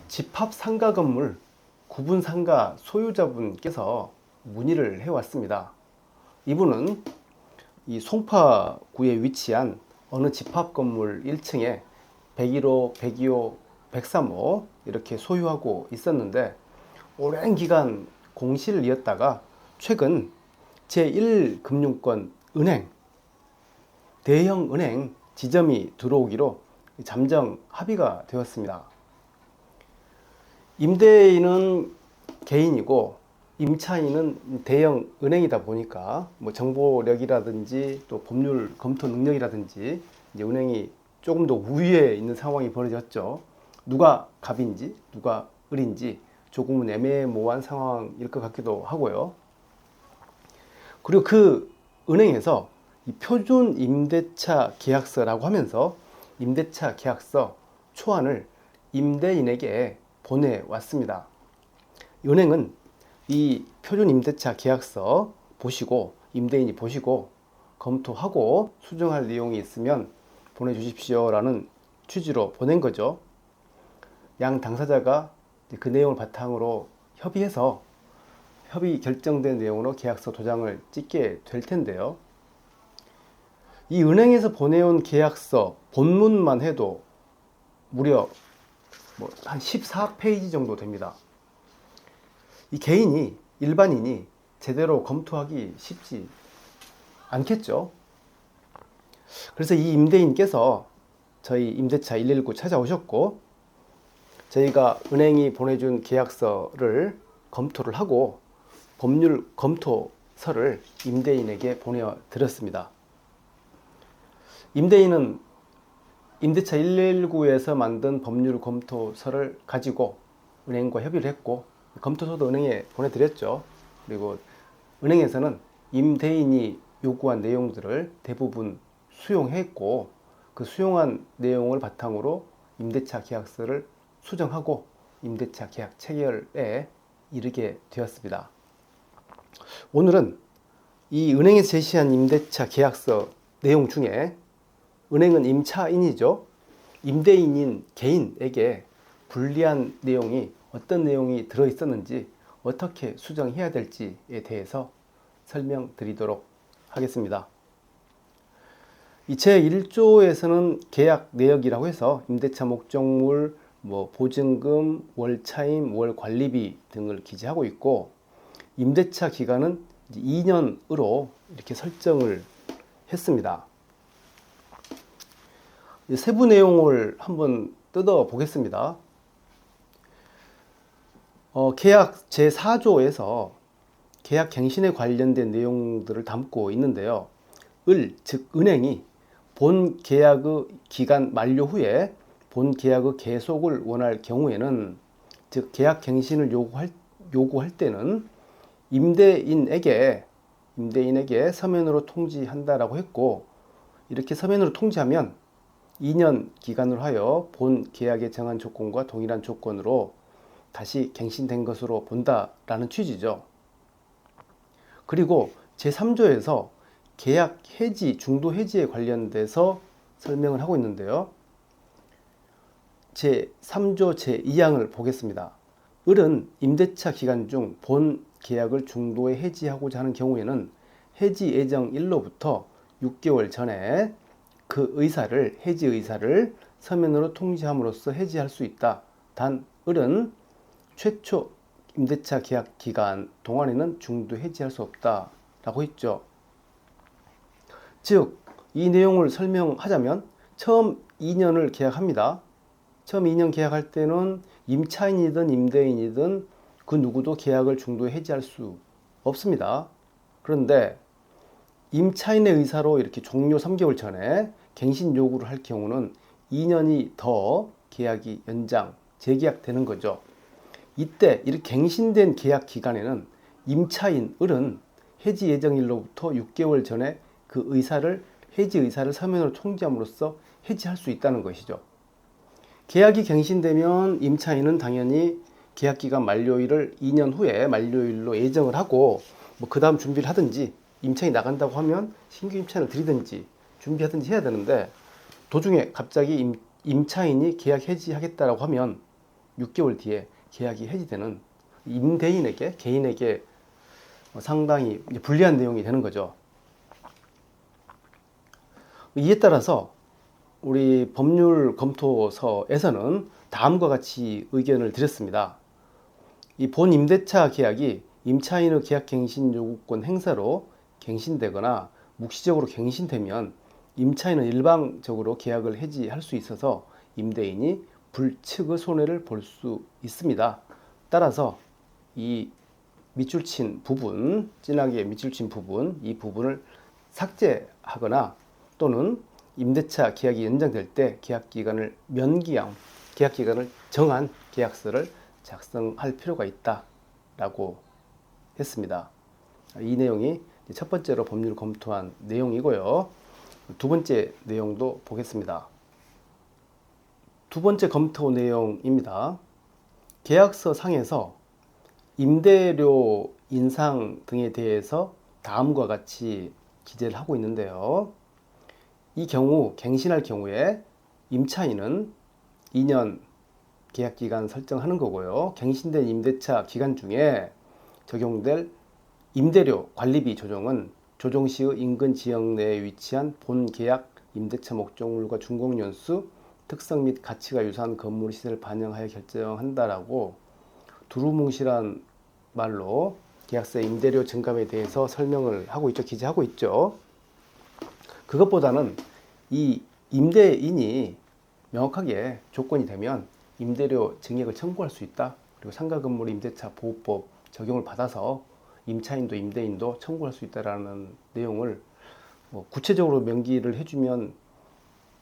집합 상가 건물 구분 상가 소유자분께서 문의를 해왔습니다. 이분은 이 송파구에 위치한 어느 집합 건물 1층에 101호, 102호, 103호 이렇게 소유하고 있었는데 오랜 기간 공실을 이었다가 최근 제1금융권 은행, 대형 은행 지점이 들어오기로 잠정 합의가 되었습니다. 임대인은 개인이고 임차인은 대형 은행이다 보니까 뭐 정보력이라든지 또 법률 검토 능력이라든지 이제 은행이 조금 더 우위에 있는 상황이 벌어졌죠. 누가 갑인지 누가 을인지 조금은 애매모호한 상황일 것 같기도 하고요. 그리고 그 은행에서 이 표준 임대차 계약서라고 하면서 임대차 계약서 초안을 임대인에게 보내왔습니다. 은행은 이 표준 임대차 계약서 보시고 임대인이 보시고 검토하고 수정할 내용이 있으면 보내주십시오 라는 취지로 보낸 거죠. 양 당사자가 그 내용을 바탕으로 협의해서 협의 결정된 내용으로 계약서 도장을 찍게 될 텐데요. 이 은행에서 보내온 계약서 본문만 해도 무려 한 14페이지 정도 됩니다. 이 개인이 일반인이 제대로 검토하기 쉽지 않겠죠. 그래서 이 임대인께서 저희 임대차 119 찾아오셨고 저희가 은행이 보내준 계약서를 검토를 하고 법률 검토서를 임대인에게 보내드렸습니다. 임대인은 임대차 119에서 만든 법률 검토서를 가지고 은행과 협의를 했고 검토서도 은행에 보내드렸죠. 그리고 은행에서는 임대인이 요구한 내용들을 대부분 수용했고 그 수용한 내용을 바탕으로 임대차 계약서를 수정하고 임대차 계약 체결에 이르게 되었습니다. 오늘은 이 은행에서 제시한 임대차 계약서 내용 중에 은행은 임차인이죠. 임대인인 개인에게 불리한 내용이 어떤 내용이 들어있었는지 어떻게 수정해야 될지에 대해서 설명드리도록 하겠습니다. 이 제1조에서는 계약 내역이라고 해서 임대차 목적물, 보증금, 월차임, 월관리비 등을 기재하고 있고 임대차 기간은 2년으로 이렇게 설정을 했습니다. 세부 내용을 한번 뜯어 보겠습니다. 계약 제4조에서 계약 갱신에 관련된 내용들을 담고 있는데요. 즉 은행이 본 계약의 기간 만료 후에 본 계약의 계속을 원할 경우에는 즉 계약 갱신을 요구할 때는 임대인에게 서면으로 통지한다라고 했고 이렇게 서면으로 통지하면 2년 기간으로 하여 본 계약에 정한 조건과 동일한 조건으로 다시 갱신된 것으로 본다라는 취지죠. 그리고 제3조에서 계약 해지, 중도 해지에 관련돼서 설명을 하고 있는데요. 제3조 제2항을 보겠습니다. 을은 임대차 기간 중 본 계약을 중도에 해지하고자 하는 경우에는 해지 예정일로부터 6개월 전에 그 해지 의사를 서면으로 통지함으로써 해지할 수 있다. 단 을은 최초 임대차 계약 기간 동안에는 중도 해지할 수 없다 라고 했죠. 즉 이 내용을 설명하자면 처음 2년을 계약합니다. 처음 2년 계약할 때는 임차인이든 임대인이든 그 누구도 계약을 중도에 해지할 수 없습니다. 그런데 임차인의 의사로 이렇게 종료 3개월 전에 갱신 요구를 할 경우는 2년이 더 계약이 연장, 재계약되는 거죠. 이때 이렇게 갱신된 계약 기간에는 임차인 을은 해지 예정일로부터 6개월 전에 그 해지 의사를 서면으로 통지함으로써 해지할 수 있다는 것이죠. 계약이 갱신되면 임차인은 당연히 계약기간 만료일을 2년 후에 만료일로 예정을 하고 그 다음 준비를 하든지 임차인이 나간다고 하면 신규 임차인을 들이든지 준비하든지 해야 되는데 도중에 갑자기 임차인이 계약 해지하겠다라고 하면 6개월 뒤에 계약이 해지되는 임대인에게 개인에게 상당히 불리한 내용이 되는 거죠. 이에 따라서 우리 법률 검토서에서는 다음과 같이 의견을 드렸습니다. 이 본 임대차 계약이 임차인의 계약갱신 요구권 행사로 갱신되거나 묵시적으로 갱신되면 임차인은 일방적으로 계약을 해지할 수 있어서 임대인이 불측의 손해를 볼 수 있습니다. 따라서 이 밑줄 친 부분, 진하게 밑줄 친 부분, 이 부분을 삭제하거나 또는 임대차 계약이 연장될 때 계약 기간을 면기한, 계약 기간을 정한 계약서를 작성할 필요가 있다라고 했습니다. 이 내용이 첫 번째로 법률 검토한 내용이고요. 두 번째 내용도 보겠습니다. 두 번째 검토 내용입니다. 계약서 상에서 임대료 인상 등에 대해서 다음과 같이 기재를 하고 있는데요. 이 경우 갱신할 경우에 임차인은 2년 계약기간 설정하는 거고요. 갱신된 임대차 기간 중에 적용될 임대료 관리비 조정은 조정시의 인근 지역 내에 위치한 본 계약 임대차 목적물과 준공연수, 특성 및 가치가 유사한 건물 시세를 반영하여 결정한다라고 두루뭉실한 말로 계약서의 임대료 증감에 대해서 설명을 하고 있죠. 기재하고 있죠. 그것보다는 이 임대인이 명확하게 조건이 되면 임대료 증액을 청구할 수 있다. 그리고 상가 건물 임대차 보호법 적용을 받아서 임차인도 임대인도 청구할 수 있다라는 내용을 구체적으로 명기를 해주면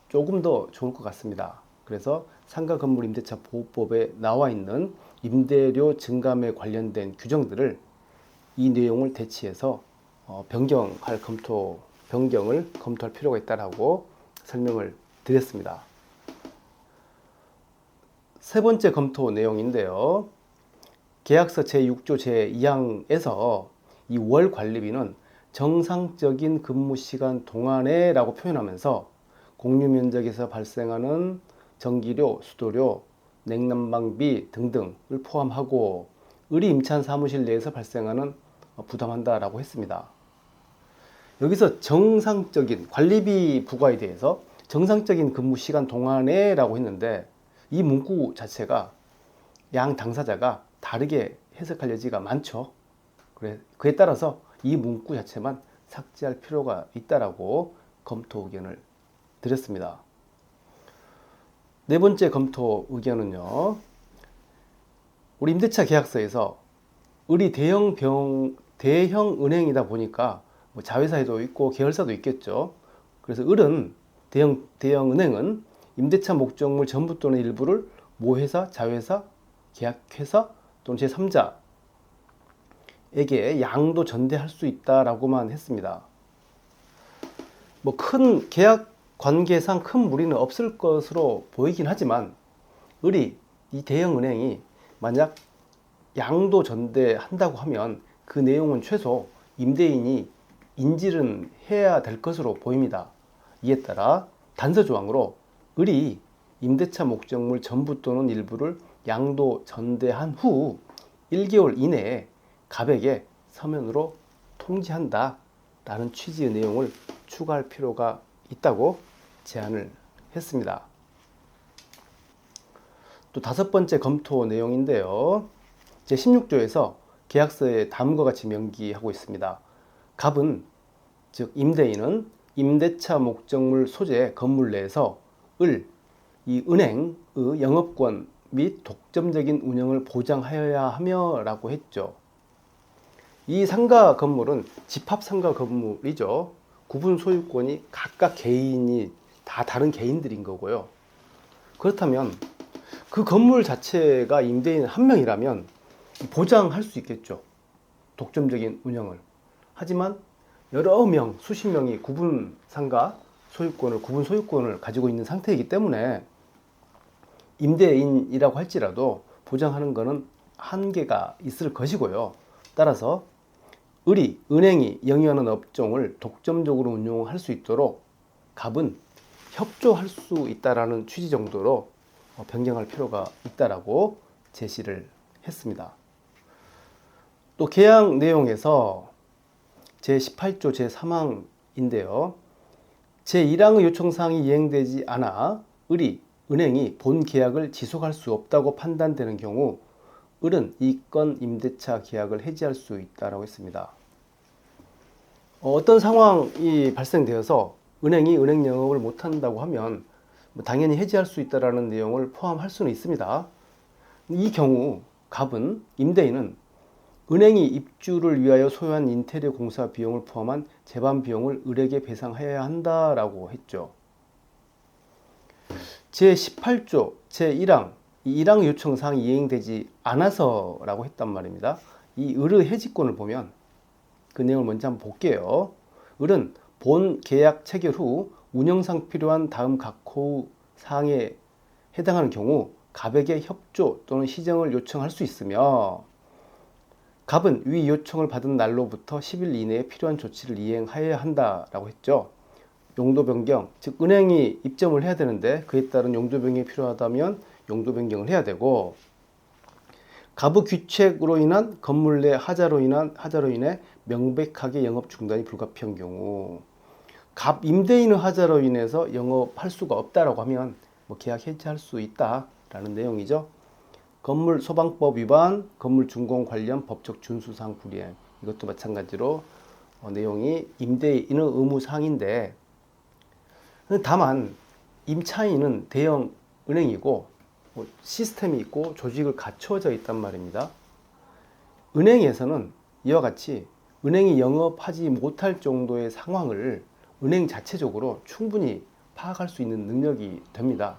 조금 더 좋을 것 같습니다. 그래서 상가 건물 임대차 보호법에 나와 있는 임대료 증감에 관련된 규정들을 이 내용을 대치해서 변경을 검토할 필요가 있다라고 설명을 드렸습니다. 세 번째 검토 내용인데요. 계약서 제6조 제2항에서 이 월 관리비는 정상적인 근무 시간 동안에 라고 표현하면서 공유 면적에서 발생하는 전기료, 수도료, 냉난방비 등등을 포함하고 의리 임차인 사무실 내에서 발생하는 부담한다라고 했습니다. 여기서 정상적인 관리비 부과에 대해서 정상적인 근무 시간 동안에 라고 했는데 이 문구 자체가 양 당사자가 다르게 해석할 여지가 많죠. 그에 따라서 이 문구 자체만 삭제할 필요가 있다라고 검토 의견을 드렸습니다. 네 번째 검토 의견은요. 우리 임대차 계약서에서 을이 대형 은행이다 보니까 자회사에도 있고 계열사도 있겠죠. 그래서 을은 대형 은행은 임대차 목적물 전부 또는 일부를 모회사, 자회사, 계약회사 또는 제3자에게 양도 전대할 수 있다라고만 했습니다. 큰 계약 관계상 큰 무리는 없을 것으로 보이긴 하지만 을이 이 대형 은행이 만약 양도 전대한다고 하면 그 내용은 최소 임대인이 인지는 해야 될 것으로 보입니다. 이에 따라 단서 조항으로 을이 임대차 목적물 전부 또는 일부를 양도 전대한 후 1개월 이내에 갑에게 서면으로 통지한다 라는 취지의 내용을 추가할 필요가 있다고 제안을 했습니다. 또 다섯 번째 검토 내용인데요. 제16조에서 계약서에 다음과 같이 명기하고 있습니다. 갑은, 즉 임대인은 임대차 목적물 소재 건물 내에서 이 은행의 영업권 및 독점적인 운영을 보장하여야 하며 라고 했죠. 이 상가 건물은 집합 상가 건물이죠. 구분 소유권이 각각 개인이 다 다른 개인들인 거고요. 그렇다면 그 건물 자체가 임대인 한 명이라면 보장할 수 있겠죠. 독점적인 운영을. 하지만 여러 명, 수십 명이 구분 소유권을 가지고 있는 상태이기 때문에 임대인이라고 할지라도 보장하는 것은 한계가 있을 것이고요. 따라서 은행이 영위하는 업종을 독점적으로 운용할 수 있도록 갑은 협조할 수 있다라는 취지 정도로 변경할 필요가 있다라고 제시를 했습니다. 또 계약 내용에서 제18조 제3항인데요. 제1항의 요청사항이 이행되지 않아 은행이 본 계약을 지속할 수 없다고 판단되는 경우 을은 이건 임대차 계약을 해지할 수 있다고 했습니다. 어떤 상황이 발생되어서 은행이 은행 영업을 못한다고 하면 당연히 해지할 수 있다는 내용을 포함할 수는 있습니다. 이 경우 갑은 임대인은 은행이 입주를 위하여 소요한 인테리어 공사 비용을 포함한 제반 비용을 을에게 배상해야 한다라고 했죠. 제18조 제1항 이 1항 요청사항이 이행되지 않아서라고 했단 말입니다. 이 을의 해지권을 보면 그 내용을 먼저 한번 볼게요. 을은 본 계약 체결 후 운영상 필요한 다음 각호 사항에 해당하는 경우 갑에게 협조 또는 시정을 요청할 수 있으며 갑은 위 요청을 받은 날로부터 10일 이내에 필요한 조치를 이행하여야 한다라고 했죠. 용도 변경, 즉 은행이 입점을 해야 되는데 그에 따른 용도 변경이 필요하다면 용도 변경을 해야 되고 갑의 귀책으로 인한 건물 내 하자로 인해 명백하게 영업 중단이 불가피한 경우 갑 임대인의 하자로 인해서 영업할 수가 없다라고 하면 계약 해지할 수 있다라는 내용이죠. 건물 소방법 위반, 건물 준공 관련 법적 준수사항 불이행 이것도 마찬가지로 내용이 임대인의 의무사항인데 다만 임차인은 대형 은행이고 시스템이 있고 조직을 갖춰져 있단 말입니다. 은행에서는 이와 같이 은행이 영업하지 못할 정도의 상황을 은행 자체적으로 충분히 파악할 수 있는 능력이 됩니다.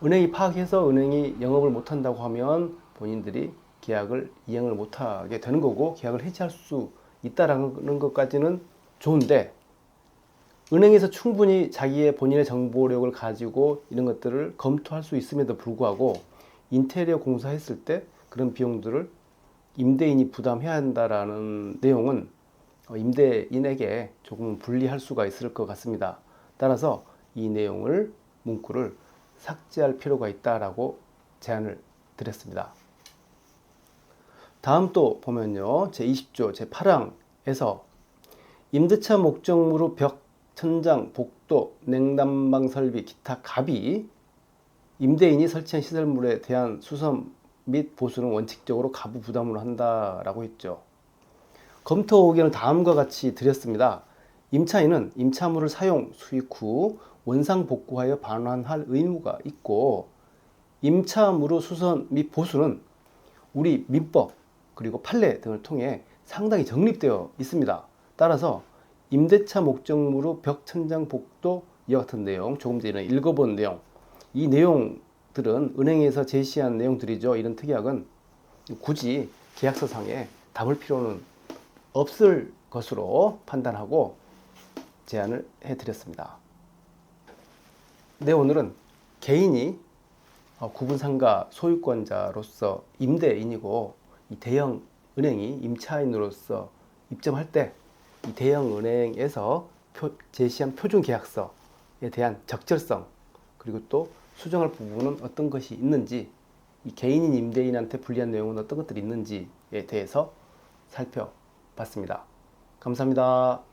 은행이 파악해서 은행이 영업을 못한다고 하면 본인들이 계약을 이행을 못하게 되는 거고 계약을 해지할 수 있다는 것까지는 좋은데 은행에서 충분히 본인의 정보력을 가지고 이런 것들을 검토할 수 있음에도 불구하고 인테리어 공사했을 때 그런 비용들을 임대인이 부담해야 한다라는 내용은 임대인에게 조금 불리할 수가 있을 것 같습니다. 따라서 이 문구를 삭제할 필요가 있다라고 제안을 드렸습니다. 다음 또 보면요. 제20조 제8항에서 임대차 목적물의 벽, 천장, 복도, 냉난방 설비, 기타 갑이 임대인이 설치한 시설물에 대한 수선 및 보수는 원칙적으로 가부 부담으로 한다라고 했죠. 검토 의견을 다음과 같이 드렸습니다. 임차인은 임차물을 사용, 수익 후 원상 복구하여 반환할 의무가 있고 임차물의 수선 및 보수는 우리 민법 그리고 판례 등을 통해 상당히 정립되어 있습니다. 따라서 임대차 목적물의 벽, 천장, 복도 이와 같은 내용 조금 전에 읽어본 내용 이 내용들은 은행에서 제시한 내용들이죠. 이런 특약은 굳이 계약서상에 담을 필요는 없을 것으로 판단하고 제안을 해드렸습니다. 네, 오늘은 개인이 구분상가 소유권자로서 임대인이고 이 대형 은행이 임차인으로서 입점할 때 이 대형 은행에서 제시한 표준 계약서에 대한 적절성 그리고 또 수정할 부분은 어떤 것이 있는지 이 개인인 임대인한테 불리한 내용은 어떤 것들이 있는지에 대해서 살펴봤습니다. 감사합니다.